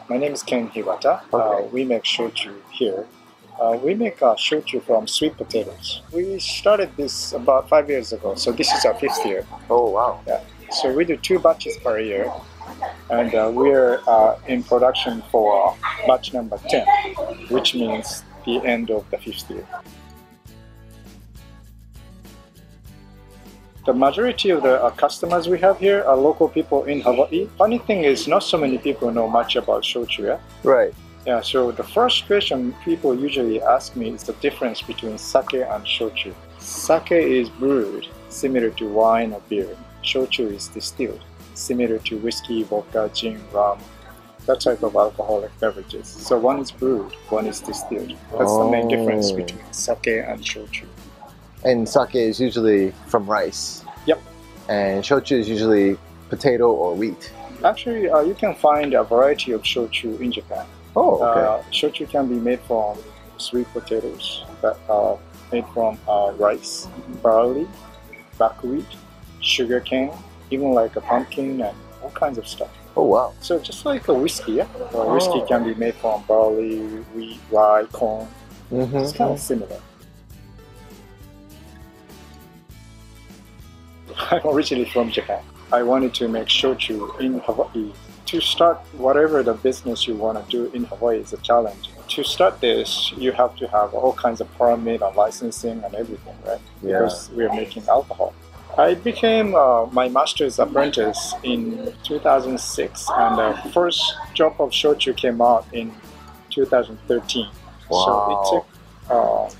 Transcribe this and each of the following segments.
My name is Ken Hiwata. Okay. We make shochu here. We make shochu from sweet potatoes. We started this about 5 years ago, so this is our 5th year. Oh, wow. Yeah. So we do 2 batches per year, and we're in production for batch number 10, which means the end of the 5th year. The majority of the customers we have here are local people in Hawaii. Funny thing is, not so many people know much about shochu, yeah? Right. Yeah, so the first question people usually ask me is the difference between sake and shochu. Sake is brewed, similar to wine or beer. Shochu is distilled, similar to whiskey, vodka, gin, rum, that type of alcoholic beverages. So one is brewed, one is distilled. That's the main difference between sake and shochu. And sake is usually from rice. Yep. And shochu is usually potato or wheat. Actually, you can find a variety of shochu in Japan. Oh, okay. Shochu can be made from sweet potatoes that are made from rice, barley, buckwheat, sugarcane, even like a pumpkin and all kinds of stuff. Oh, wow. So just like a whiskey, yeah? Whiskey can be made from barley, wheat, rye, corn. It's kind of similar. I'm originally from Japan. I wanted to make shochu in Hawaii. To start whatever the business you want to do in Hawaii is a challenge. To start this, you have to have all kinds of permit and licensing and everything, right? Yeah. Because we're making alcohol. I became my master's apprentice in 2006, and the first drop of shochu came out in 2013. Wow. So it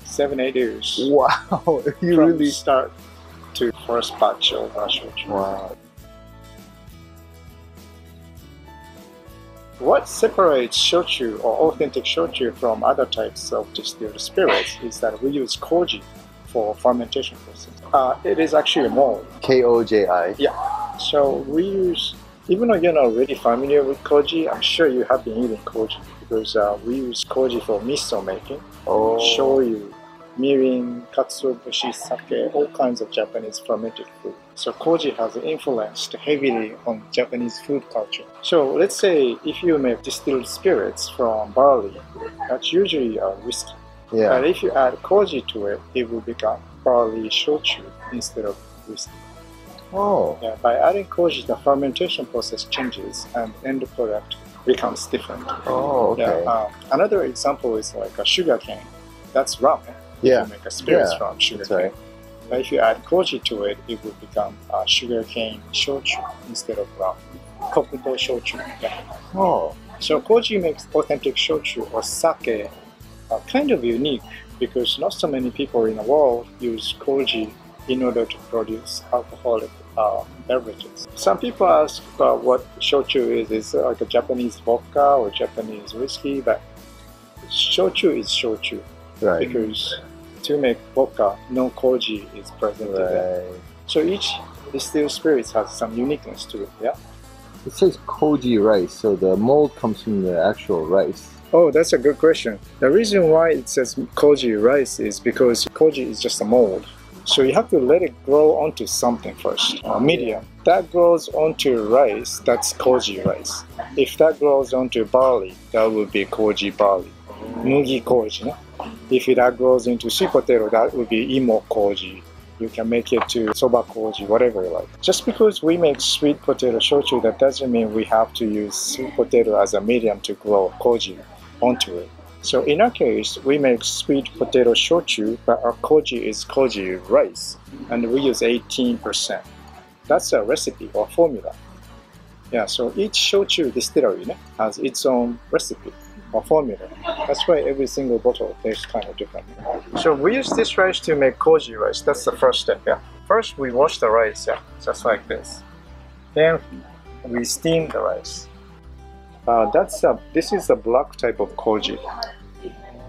took 7-8 years. Wow. You from really start to first batch of shochu. Wow. What separates shochu or authentic shochu from other types of distilled spirits is that we use koji for fermentation process. It is actually a mold. Koji. Yeah. So we use, even though you're not really familiar with koji, I'm sure you have been eating koji because we use koji for miso making, shoyu, mirin, katsuobushi, sake, all kinds of Japanese fermented food. So koji has influenced heavily on Japanese food culture. So let's say if you make distilled spirits from barley, that's usually a whiskey. Yeah. And if you add koji to it, it will become barley shochu instead of whiskey. Oh. Yeah, by adding koji, the fermentation process changes and end product becomes different. Oh, okay. Yeah, another example is like a sugar cane. That's rum. Yeah. You make a spirits from sugar cane. Right. But if you add koji to it, it will become sugarcane shochu instead of rum. Kokuto shochu. Yeah. Oh. So koji makes authentic shochu or sake kind of unique because not so many people in the world use koji in order to produce alcoholic beverages. Some people ask what shochu is. Is it like a Japanese vodka or Japanese whiskey? But shochu is shochu. Right. Because to make vodka, no koji is present in it. So each distilled spirits has some uniqueness to it, yeah? It says koji rice, so the mold comes from the actual rice. Oh, that's a good question. The reason why it says koji rice is because koji is just a mold. So you have to let it grow onto something first, a medium. That grows onto rice, that's koji rice. If that grows onto barley, that would be koji barley. Mugi koji, no? If that grows into sweet potato, that would be imo koji. You can make it to soba koji, whatever you like. Just because we make sweet potato shochu, that doesn't mean we have to use sweet potato as a medium to grow koji onto it. So in our case, we make sweet potato shochu, but our koji is koji rice, and we use 18%. That's a recipe or formula. Yeah, so each shochu distillery has its own recipe or formula. That's why every single bottle tastes kind of different. So we use this rice to make koji rice. That's the first step, yeah. First we wash the rice, yeah, just like this. Then we steam the rice. This is the black type of koji.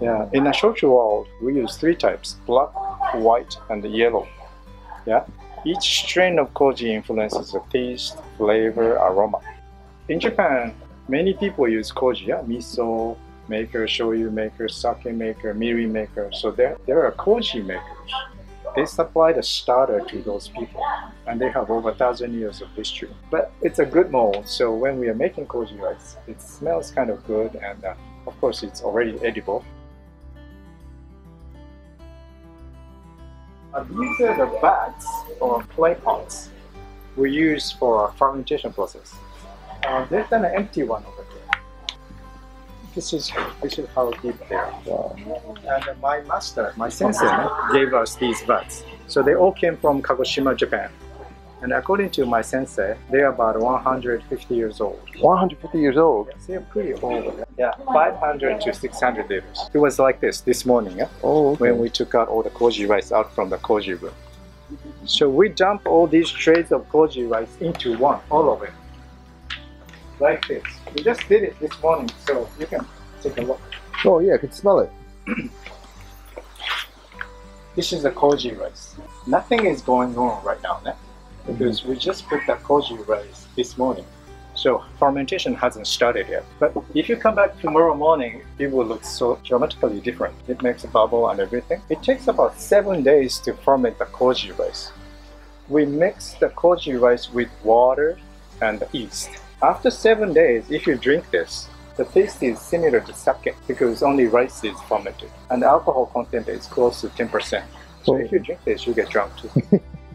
Yeah, in the shochu world, we use 3 types: black, white, and yellow. Yeah, each strain of koji influences the taste, flavor, aroma. In Japan, many people use koji, yeah, miso maker, shoyu maker, sake maker, mirin maker. So there are koji makers. They supply the starter to those people, and they have over 1,000 years of history. But it's a good mold, so when we are making koji rice, it smells kind of good, and of course it's already edible. These are the vats or clay pots we use for our fermentation process. There's an empty one over here. This is how deep they are. Wow. And my master, my sensei, gave us these vats. So they all came from Kagoshima, Japan. And according to my sensei, they are about 150 years old. 150 years old? Yes, they're pretty old. Yeah, 500 to 600 liters. It was like this morning, Oh, okay. when we took out all the koji rice out from the koji room. So we dump all these trays of koji rice into one, all of it. Like this. We just did it this morning, so you can take a look. Oh yeah, I can smell it. This is the koji rice. Nothing is going on right now, because we just put the koji rice this morning. So fermentation hasn't started yet. But if you come back tomorrow morning, it will look so dramatically different. It makes a bubble and everything. It takes about 7 days to ferment the koji rice. We mix the koji rice with water and yeast. After 7 days, if you drink this, the taste is similar to sake because only rice is fermented. And the alcohol content is close to 10%. So if you drink this, you get drunk too.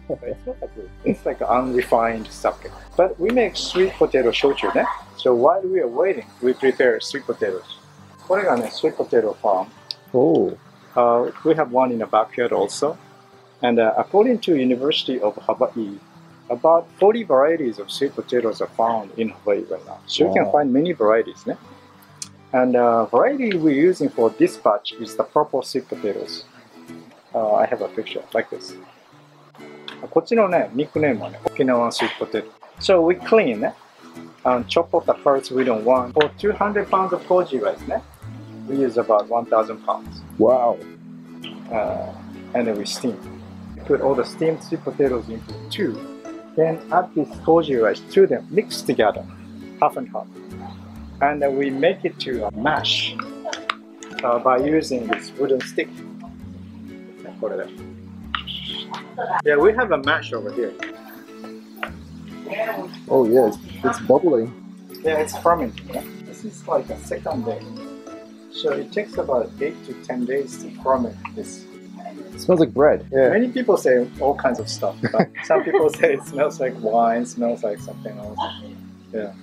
It's not that good. It's like unrefined sake. But we make sweet potato shochu, ne? So while we are waiting, we prepare sweet potatoes. これがね、sweet potato farm. Oh. We have one in the backyard also. And according to University of Hawaii, about 40 varieties of sweet potatoes are found in Hawaii right now. So you can find many varieties, ne? And variety we're using for this batch is the purple sweet potatoes. I have a picture like this. こっちのね、ニックネームはね、沖縄 sweet potato. So we clean, ね? And chop off the parts we don't want. For 200 pounds of koji rice, ね? We use about 1,000 pounds. Wow. And then we steam. We put all the steamed sweet potatoes into two. Then add this koji rice to them, mix together, half and half. And then we make it to a mash by using this wooden stick. Yeah, we have a mash over here. Oh yes, it's bubbling. Yeah, it's fermenting. Yeah? This is like a second day. So it takes about 8 to 10 days to ferment this. It smells like bread. Yeah. Many people say all kinds of stuff, but some people say it smells like wine, smells like something else. Yeah.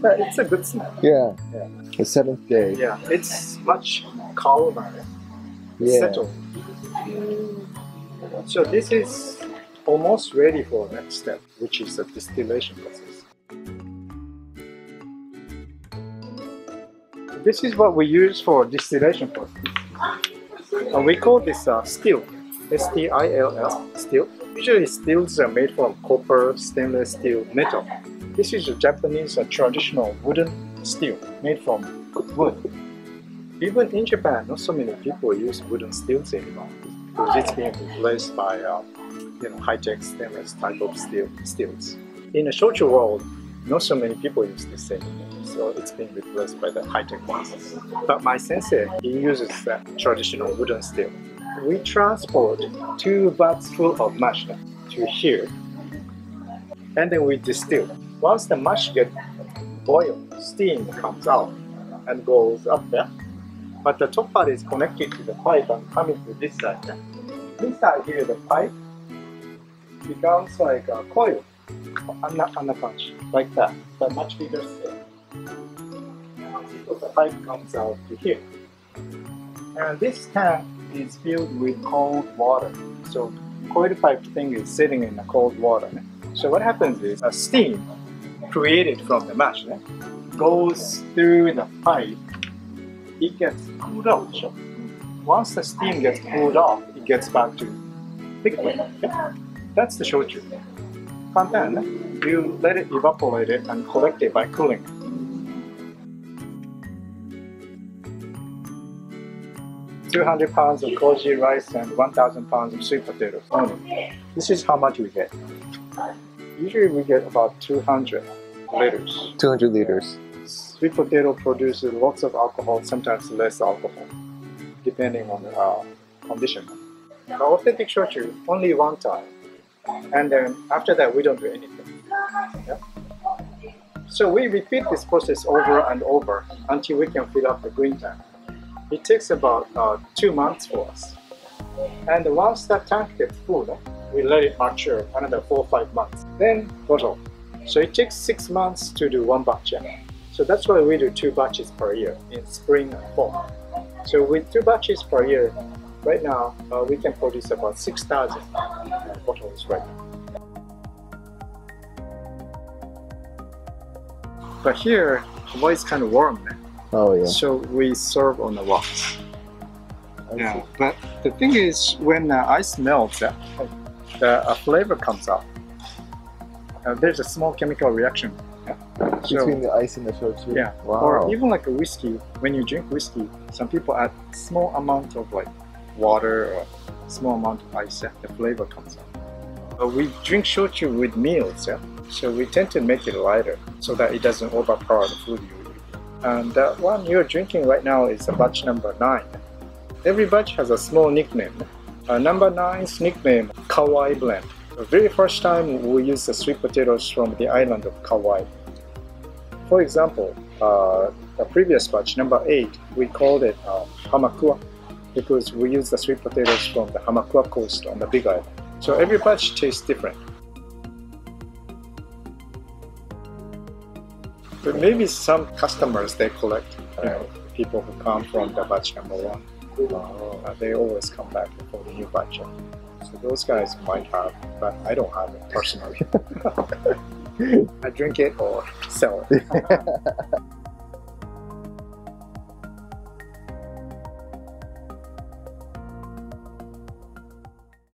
But it's a good smell. Yeah. Yeah. The 7th day. Yeah, it's much calmer. Yeah. Settled. So this is almost ready for the next step, which is the distillation process. This is what we use for distillation process. We call this still, S-T-I-L-L, still. Usually stills are made from copper, stainless steel, metal. This is a Japanese traditional wooden steel made from wood. Even in Japan, not so many people use wooden steels anymore because it's being replaced by high-tech stainless type of steels. In the shochu world, not so many people use this anymore, so it's being replaced by the high-tech ones. But my sensei, he uses that traditional wooden steel. We transport 2 vats full of mash to here, and then we distill. Once the mash gets boiled, steam comes out and goes up there. But the top part is connected to the pipe and coming to this side. This side here, the pipe becomes like a coil, like that, but much bigger scale. The pipe comes out to here. And this tank is filled with cold water. So coil pipe thing is sitting in the cold water. So what happens is a steam created from the mash goes through the pipe. It gets cooled off. Once the steam gets cooled off, it gets back to liquid. That's the shochu. Kantan, you let it evaporate it and collect it by cooling. $200 pounds of koji rice and 1,000 pounds of sweet potatoes only. This is how much we get. Usually we get about 200 liters. 200 liters. Sweet potato produces lots of alcohol, sometimes less alcohol, depending on the condition. the authentic shochu only one time, and then after that we don't do anything. Yeah? So we repeat this process over and over until we can fill up the green tank. It takes about 2 months for us. And once that tank gets full, we let it mature another 4 or 5 months. Then bottle. So it takes 6 months to do one batch. So that's why we do 2 batches per year in spring and fall. So with 2 batches per year, right now we can produce about 6,000 bottles right now. But here, Hawaii is kind of warm now. Oh yeah. So we serve on the rocks. Yeah, but the thing is, when ice melts, the flavor comes out. There's a small chemical reaction. Between the ice and the shochu? Yeah. Wow. Or even like a whiskey, when you drink whiskey, some people add small amount of like water or small amount of ice, the flavor comes out. We drink shochu with meals, so we tend to make it lighter so that it doesn't overpower the food you eat. And the one you're drinking right now is batch number 9. Every batch has a small nickname. Number 9's nickname, Kauai blend. The very first time we used the sweet potatoes from the island of Kauai. For example, the previous batch, number 8, we called it Hamakua because we used the sweet potatoes from the Hamakua coast on the Big Island. So every batch tastes different. But maybe some customers, they collect people who come from the batch number 1. They always come back for the new batch. So those guys might have, but I don't have it personally. I drink it or sell it.